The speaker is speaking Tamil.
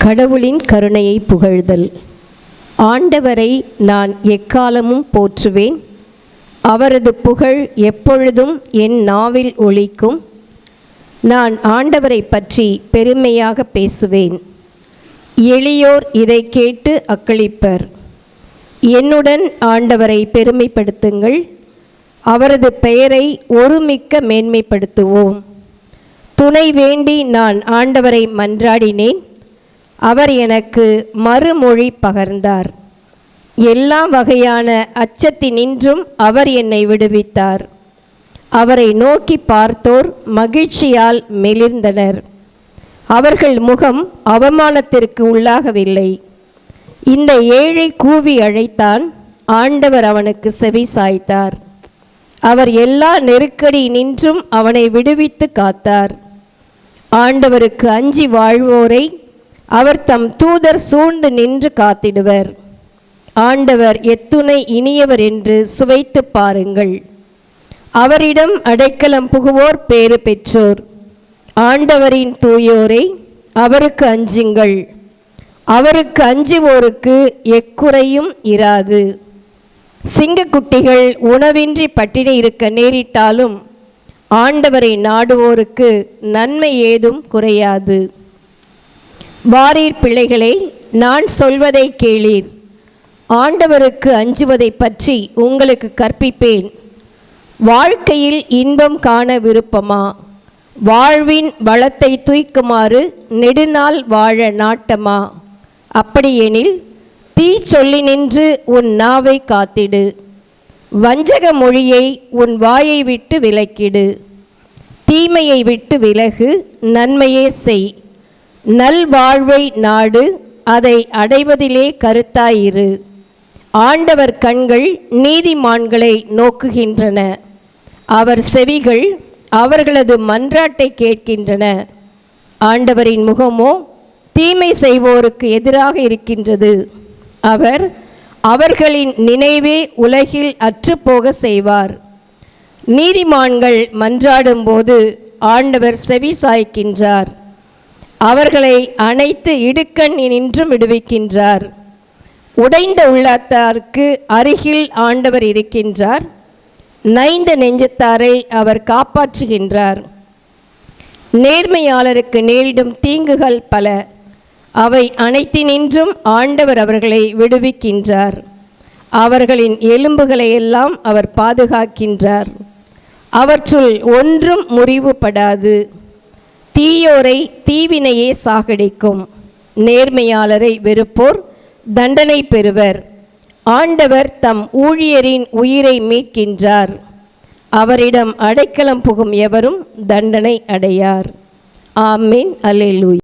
கடவுளின் கருணையை புகழ்தல். ஆண்டவரை நான் எக்காலமும் போற்றுவேன். அவரது புகழ் எப்பொழுதும் என் நாவில் ஒலிக்கும். நான் ஆண்டவரை பற்றி பெருமையாக பேசுவேன். எளியோர் இதை கேட்டு அக்களிப்பர். என்னுடன் ஆண்டவரை பெருமைப்படுத்துங்கள். அவரது பெயரை ஒருமிக்க மேன்மைப்படுத்துவோம். துணை வேண்டி நான் ஆண்டவரை மன்றாடினேன். அவர் எனக்கு மறுமொழி பகர்ந்தார். எல்லா வகையான அச்சத்தினின்றும் அவர் என்னை விடுவித்தார். அவரை நோக்கி பார்த்தோர் மகிழ்ச்சியால் மெலிர்ந்தனர். அவர்கள் முகம் அவமானத்திற்கு உள்ளாகவில்லை. இந்த ஏழை கூவி அழைத்தான். ஆண்டவர் அவனுக்கு செவி சாய்த்தார். அவர் எல்லா நெருக்கடியினின்றும் அவனை விடுவித்து காத்தார். ஆண்டவருக்கு அஞ்சி வாழ்வோரை அவர் தம் தூதர் சூழ்ந்து நின்று காத்திடுவர். ஆண்டவர் எத்துணை இனியவர் என்று சுவைத்து பாருங்கள். அவரிடம் அடைக்கலம் புகுவோர் பேறு பெற்றோர். ஆண்டவரின் தூயோரை அவருக்கு அஞ்சுங்கள். அவருக்கு அஞ்சுவோருக்கு எக்குறையும் இராது. சிங்கக்குட்டிகள் உணவின்றி பட்டினி இருக்க நேரிட்டாலும் ஆண்டவரை நாடுவோருக்கு நன்மை ஏதும் குறையாது. வாரீர் பிள்ளைகளே, நான் சொல்வதை கேளீர். ஆண்டவருக்கு அஞ்சுவதை பற்றி உங்களுக்கு கற்பிப்பேன். வாழ்க்கையில் இன்பம் காண விருப்பமா? வாழ்வின் வளத்தை தூய்க்குமாறு நெடுநாள் வாழ நாட்டமா? அப்படியெனில் தீச்சொல்லி நின்று உன் நாவை காத்திடு. வஞ்சக மொழியை உன் வாயை விட்டு விலக்கிடு. தீமையை விட்டு விலகு, நன்மையே செய். நல்வாழ்வை நாடு, அதை அடைவதிலே கருத்தாயிரு. ஆண்டவர் கண்கள் நீதிமான்களை நோக்குகின்றன. அவர் செவிகள் அவர்களது மன்றாட்டை கேட்கின்றன. ஆண்டவரின் முகமோ தீமை செய்வோருக்கு எதிராக இருக்கின்றது. அவர் அவர்களின் நினைவே உலகில் அற்றுப்போக செய்வார். நீதிமான்கள் மன்றாடும்போது ஆண்டவர் செவி சாய்க்கின்றார். அவர்களை அனைத்து இடுக்கண்ணினின்றும் விடுவிக்கின்றார். உடைந்த உள்ளத்தாருக்கு அருகில் ஆண்டவர் இருக்கின்றார். நைந்த நெஞ்சத்தாரை அவர் காப்பாற்றுகின்றார். நேர்மையாளருக்கு நேரிடும் தீங்குகள் பல. அவை அனைத்தினின்றும் ஆண்டவர் அவர்களை விடுவிக்கின்றார். அவர்களின் எலும்புகளை எல்லாம் அவர் பாதுகாக்கின்றார். அவற்றுள் ஒன்றும் முறிவுபடாது. தீயோரை தீவினையே சாகடிக்கும். நேர்மையாளரை வெறுப்போர் தண்டனை பெறுவர். ஆண்டவர் தம் ஊழியரின் உயிரை மீட்கின்றார். அவரிடம் அடைக்கலம் புகும் எவரும் தண்டனை அடையார். ஆமீன். அல்லேலூயா.